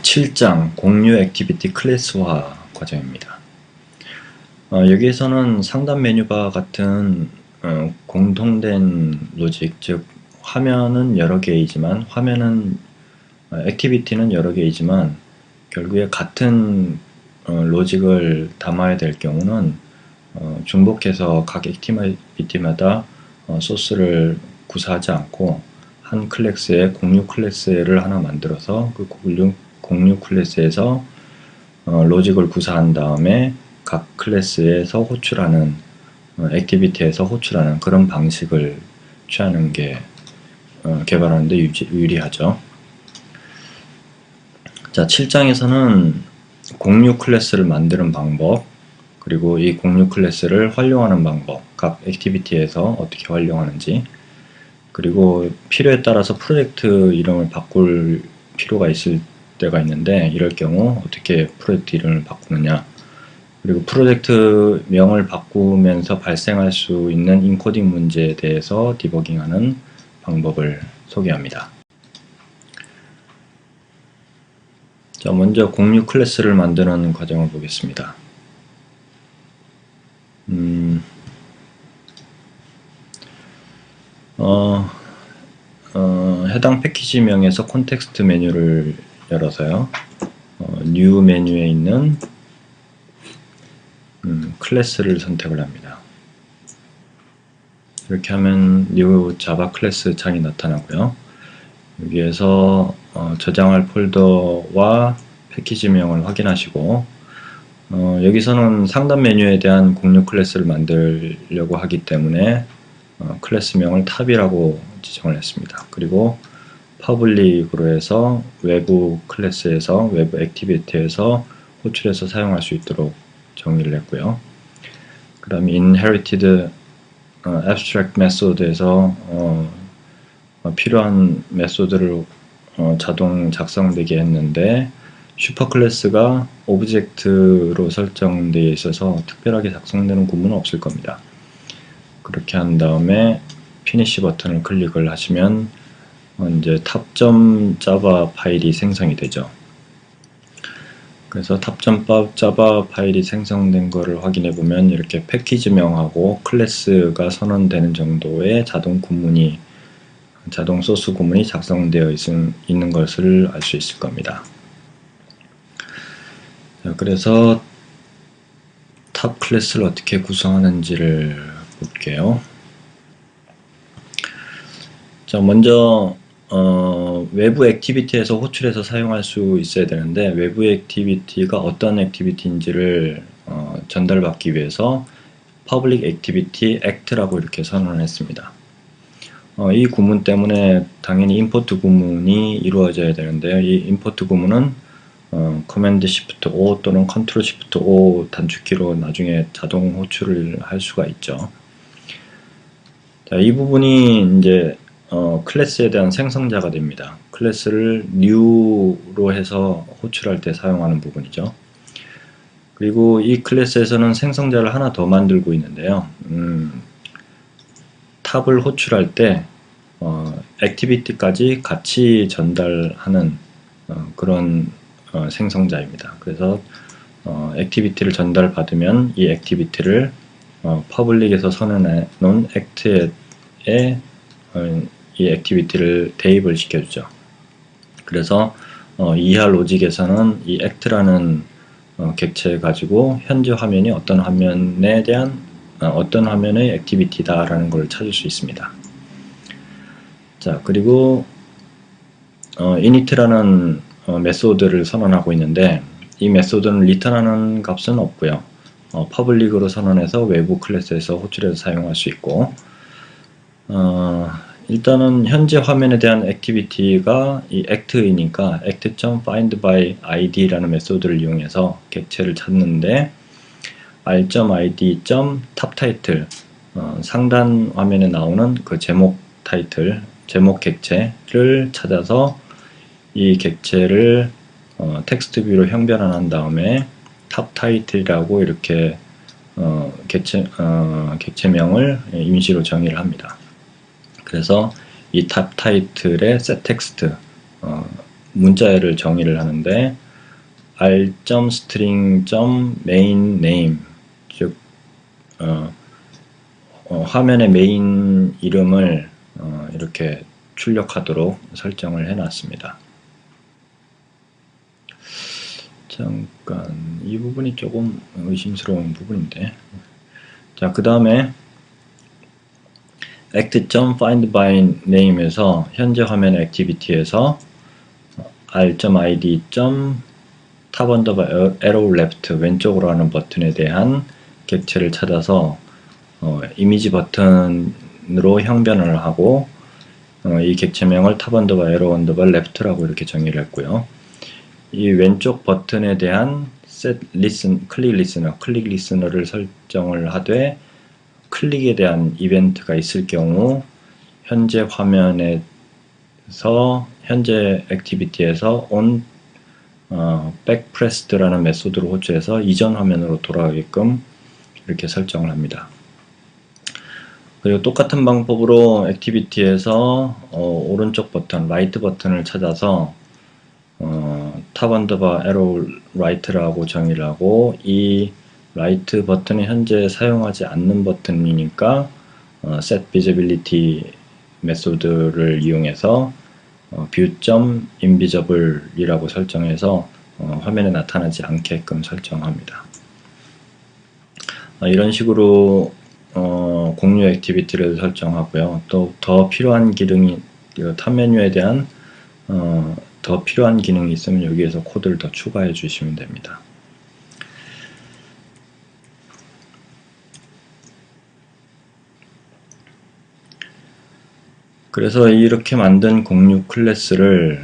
7장 공유 액티비티 클래스화 과정입니다. 여기에서는 상단 메뉴바 같은 공통된 로직, 즉 화면은 여러 개이지만 액티비티는 여러 개이지만 결국에 같은 로직을 담아야 될 경우는 중복해서 각 액티비티마다 소스를 구사하지 않고 한 클래스에 공유 클래스를 하나 만들어서 그 공유 클래스에서 로직을 구사한 다음에 각 클래스에서 호출하는 액티비티에서 호출하는 그런 방식을 취하는 게 개발하는 데 유리하죠. 자, 7장에서는 공유 클래스를 만드는 방법, 그리고 이 공유 클래스를 활용하는 방법, 각 액티비티에서 어떻게 활용하는지, 그리고 필요에 따라서 프로젝트 이름을 바꿀 필요가 있을 때가 있는데 이럴 경우 어떻게 프로젝트 이름을 바꾸느냐, 그리고 프로젝트 명을 바꾸면서 발생할 수 있는 인코딩 문제에 대해서 디버깅하는 방법을 소개합니다. 자, 먼저 공유 클래스를 만드는 과정을 보겠습니다. 해당 패키지명에서 콘텍스트 메뉴를 열어서요. 뉴 메뉴에 있는 클래스를 선택을 합니다. 이렇게 하면 뉴 자바 클래스 창이 나타나고요. 여기에서 저장할 폴더와 패키지명을 확인하시고 여기서는 상단 메뉴에 대한 공유 클래스를 만들려고 하기 때문에 클래스명을 탑이라고 지정을 했습니다. 그리고 퍼블릭으로 해서 외부 클래스에서 외부 액티비티에서 호출해서 사용할 수 있도록 정의를 했고요. 그 다음에 inherited abstract method에서 필요한 메소드를 자동 작성되게 했는데 슈퍼 클래스가 오브젝트로 설정되어 있어서 특별하게 작성되는 구문은 없을 겁니다. 그렇게 한 다음에 피니시 버튼을 클릭을 하시면 이제 탑.java 파일이 생성이 되죠. 그래서 탑.java 파일이 생성된 거를 확인해 보면 이렇게 패키지명하고 클래스가 선언되는 정도의 자동 소스 구문이 작성되어 있는 것을 알 수 있을 겁니다. 자, 그래서 탑 클래스를 어떻게 구성하는지를 볼게요. 자, 먼저 외부 액티비티에서 호출해서 사용할 수 있어야 되는데 외부 액티비티가 어떤 액티비티인지를 전달받기 위해서 Public Activity Act라고 이렇게 선언을 했습니다. 이 구문 때문에 당연히 임포트 구문이 이루어져야 되는데요. 이 임포트 구문은 커맨드 Shift O 또는 컨트롤 Shift O 단축키로 나중에 자동 호출을 할 수가 있죠. 자, 이 부분이 이제 클래스에 대한 생성자가 됩니다. 클래스를 new로 해서 호출할 때 사용하는 부분이죠. 그리고 이 클래스에서는 생성자를 하나 더 만들고 있는데요. 탑을 호출할 때 액티비티까지 같이 전달하는 그런 생성자입니다. 그래서 액티비티를 전달받으면 이 액티비티를 퍼블릭에서 선언해 놓은 액트에 이 액티비티를 대입을 시켜주죠. 그래서 이하 로직에서는 이 act라는 객체 가지고 현재 화면이 어떤 화면의 액티비티다 라는 걸 찾을 수 있습니다. 자, 그리고 init라는 메소드를 선언하고 있는데 이 메소드는 리턴하는 값은 없고요. 퍼블릭으로 선언해서 외부 클래스에서 호출해서 사용할 수 있고 일단은 현재 화면에 대한 액티비티가 이 act이니까 act.findById라는 메소드를 이용해서 객체를 찾는데 r.id.toptitle 상단 화면에 나오는 그 제목 객체를 찾아서 이 객체를 텍스트 뷰로 형변환한 다음에 toptitle이라고 이렇게 객체명을 임시로 정의를 합니다. 그래서 이 탑 타이틀의 set text 문자열을 정의를 하는데 r.string.main_name 즉 화면의 메인 이름을 이렇게 출력하도록 설정을 해놨습니다. 잠깐 이 부분이 조금 의심스러운 부분인데, 자, 그 다음에 act.findByName에서 현재 화면 액티비티에서 r.id. tab underbar arrow left 왼쪽으로 하는 버튼에 대한 객체를 찾아서 이미지 버튼으로 형변을 하고 이 객체명을 tab underbar arrow underbar left라고 이렇게 정의를 했고요. 이 왼쪽 버튼에 대한 set listen, click listener, 클릭 리스너를 설정을 하되 클릭에 대한 이벤트가 있을 경우 현재 화면에서 현재 액티비티에서 on back pressed라는 메소드로 호출해서 이전 화면으로 돌아가게끔 이렇게 설정을 합니다. 그리고 똑같은 방법으로 액티비티에서 오른쪽 버튼, 라이트 버튼을 찾아서 tab underbar arrow right라고 정의를 하고 이 라이트 버튼은 현재 사용하지 않는 버튼이니까 set visibility 메소드를 이용해서 view.invisible 이라고 설정해서 화면에 나타나지 않게끔 설정합니다. 이런 식으로 공유 액티비티를 설정하고요. 또 더 필요한 기능이 탑 메뉴에 대한 더 필요한 기능이 있으면 여기에서 코드를 더 추가해 주시면 됩니다. 그래서 이렇게 만든 공유 클래스를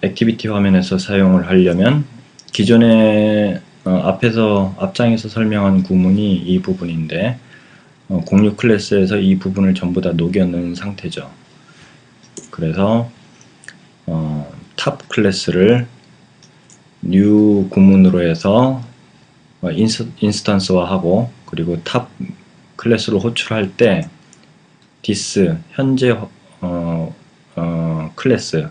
액티비티 화면에서 사용을 하려면 기존에 앞장에서 설명한 구문이 이 부분인데 공유 클래스에서 이 부분을 전부 다 녹여넣은 상태죠. 그래서 탑 클래스를 new 구문으로 해서 인스턴스화하고 그리고 탑 클래스로 호출할 때 this 현재 클래스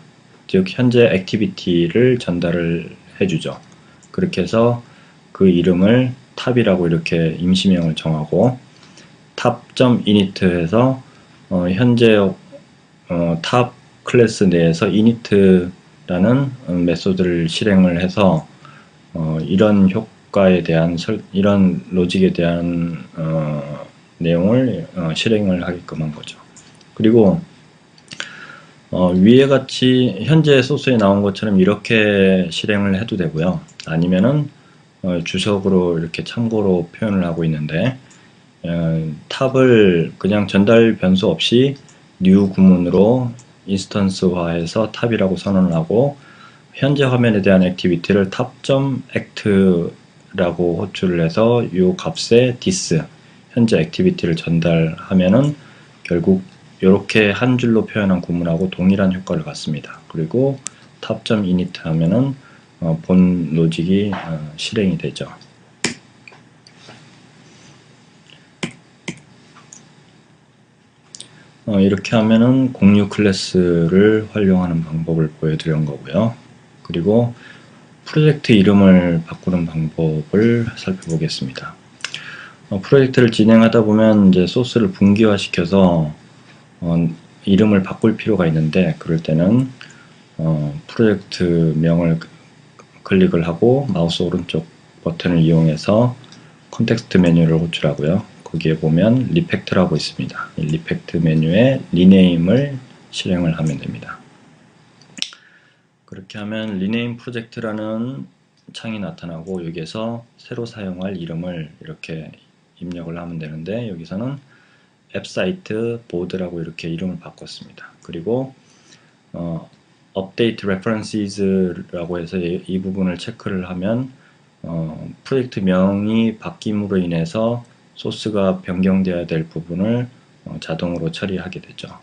즉 현재 액티비티를 전달을 해주죠. 그렇게 해서 그 이름을 탑이라고 이렇게 임시명을 정하고 tab.init 해서 현재 탑 클래스 내에서 init라는 메소드를 실행을 해서 이런 효과에 대한 이런 로직에 대한 내용을 실행을 하게끔 한 거죠. 그리고 위에 같이 현재 소스에 나온 것처럼 이렇게 실행을 해도 되고요. 아니면은 주석으로 이렇게 참고로 표현을 하고 있는데 탑을 그냥 전달 변수 없이 new 구문으로 인스턴스화해서 탑이라고 선언을 하고 현재 화면에 대한 액티비티를 tab.act라고 호출을 해서 이 값에 this 현재 액티비티를 전달하면은 결국 이렇게 한 줄로 표현한 구문하고 동일한 효과를 갖습니다. 그리고 tab.init 하면은 본 로직이 실행이 되죠. 이렇게 하면은 공유 클래스를 활용하는 방법을 보여드린 거고요. 그리고 프로젝트 이름을 바꾸는 방법을 살펴보겠습니다. 프로젝트를 진행하다 보면 이제 소스를 분기화시켜서 이름을 바꿀 필요가 있는데 그럴 때는 프로젝트 명을 클릭을 하고 마우스 오른쪽 버튼을 이용해서 컨텍스트 메뉴를 호출하고요. 거기에 보면 리팩트라고 있습니다. 이 리팩트 메뉴에 리네임을 실행을 하면 됩니다. 그렇게 하면 리네임 프로젝트라는 창이 나타나고 여기에서 새로 사용할 이름을 이렇게 입력을 하면 되는데 여기서는 앱사이트 보드라고 이렇게 이름을 바꿨습니다. 그리고 update references라고 해서 이 부분을 체크를 하면 프로젝트 명이 바뀜으로 인해서 소스가 변경되어야 될 부분을 자동으로 처리하게 되죠.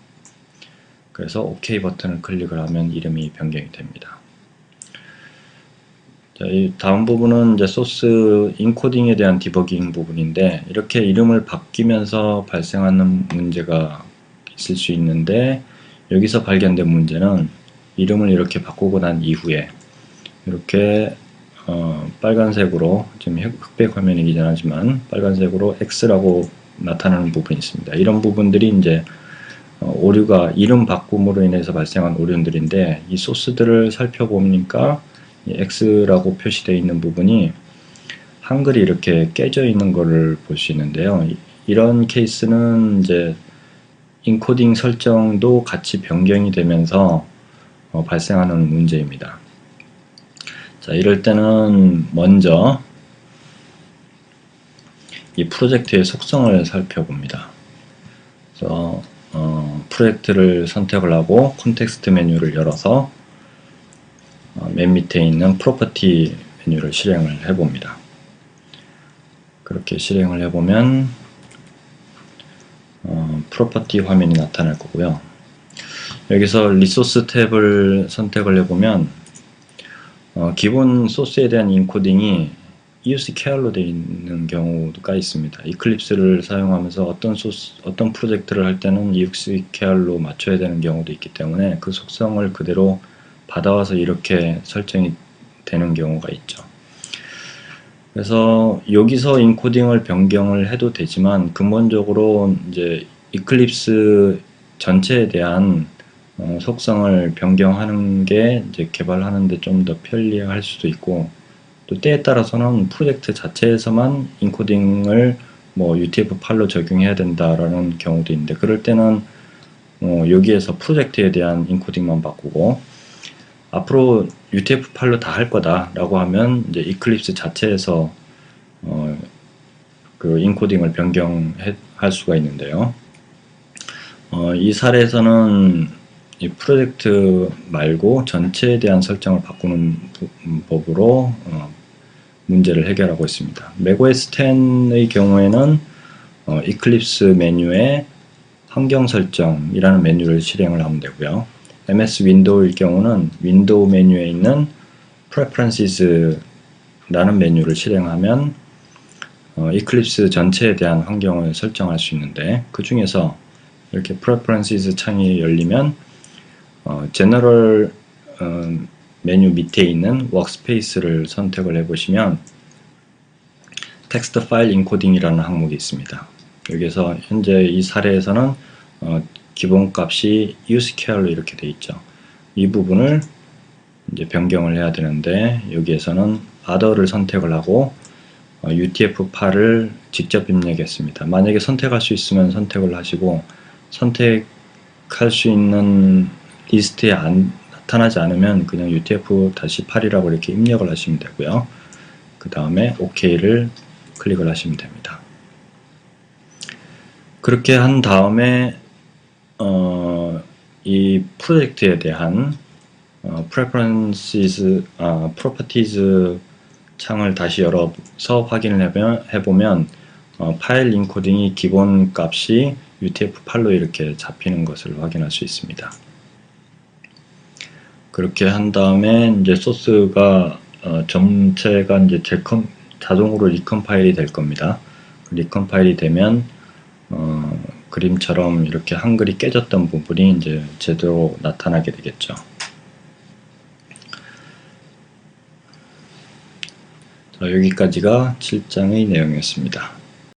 그래서 OK 버튼을 클릭을 하면 이름이 변경이 됩니다. 자, 이 다음 부분은 이제 소스 인코딩에 대한 디버깅 부분인데 이렇게 이름을 바뀌면서 발생하는 문제가 있을 수 있는데 여기서 발견된 문제는 이름을 이렇게 바꾸고 난 이후에 이렇게 빨간색으로, 지금 흑백 화면이긴 하지만 빨간색으로 X라고 나타나는 부분이 있습니다. 이런 부분들이 이제 오류가, 이름 바꿈으로 인해서 발생한 오류들인데, 이 소스들을 살펴보니까 X라고 표시되어 있는 부분이 한글이 이렇게 깨져 있는 것을 볼 수 있는데요. 이런 케이스는 이제 인코딩 설정도 같이 변경이 되면서 발생하는 문제입니다. 자, 이럴 때는 먼저 이 프로젝트의 속성을 살펴봅니다. 그래서 프로젝트를 선택을 하고 콘텍스트 메뉴를 열어서 맨 밑에 있는 프로퍼티 메뉴를 실행을 해봅니다. 그렇게 실행을 해보면 프로퍼티 화면이 나타날 거고요. 여기서 리소스 탭을 선택을 해보면 기본 소스에 대한 인코딩이 EUC-KR로 되어 있는 경우가 있습니다. 이클립스를 사용하면서 어떤 프로젝트를 할 때는 EUC-KR로 맞춰야 되는 경우도 있기 때문에 그 속성을 그대로 받아와서 이렇게 설정이 되는 경우가 있죠. 그래서 여기서 인코딩을 변경을 해도 되지만, 근본적으로 이제 이클립스 전체에 대한 속성을 변경하는 게 이제 개발하는데 좀 더 편리할 수도 있고, 또 때에 따라서는 프로젝트 자체에서만 인코딩을 뭐 UTF-8로 적용해야 된다라는 경우도 있는데, 그럴 때는 여기에서 프로젝트에 대한 인코딩만 바꾸고, 앞으로 UTF-8로 다 할 거다라고 하면 이제 이클립스 자체에서 그 인코딩을 변경할 수가 있는데요. 이 사례에서는 이 프로젝트 말고 전체에 대한 설정을 바꾸는 법으로 문제를 해결하고 있습니다. macOS 10의 경우에는 이클립스 메뉴에 환경 설정이라는 메뉴를 실행을 하면 되고요. MS 윈도우일 경우는 윈도우 메뉴에 있는 Preferences라는 메뉴를 실행하면 이클립스 전체에 대한 환경을 설정할 수 있는데, 그 중에서 이렇게 Preferences 창이 열리면 General 메뉴 밑에 있는 Workspace를 선택을 해보시면 텍스트 파일 인코딩이라는 항목이 있습니다. 여기서 현재 이 사례에서는 기본값이 EUC-KR로 이렇게 되어 있죠. 이 부분을 이제 변경을 해야 되는데, 여기에서는 Other를 선택을 하고 UTF-8을 직접 입력했습니다. 만약에 선택할 수 있으면 선택을 하시고, 선택할 수 있는 리스트에 나타나지 않으면 그냥 UTF-8이라고 이렇게 입력을 하시면 되고요. 그 다음에 OK를 클릭을 하시면 됩니다. 그렇게 한 다음에 이 프로젝트에 대한 Preferences, Properties 창을 다시 열어서 확인을 해보면 파일 인코딩이 기본 값이 UTF-8로 이렇게 잡히는 것을 확인할 수 있습니다. 그렇게 한 다음에 이제 소스가 전체가 이제 자동으로 리컴파일이 될 겁니다. 리컴파일이 되면 그림처럼 이렇게 한글이 깨졌던 부분이 이제 제대로 나타나게 되겠죠. 자, 여기까지가 7장의 내용이었습니다.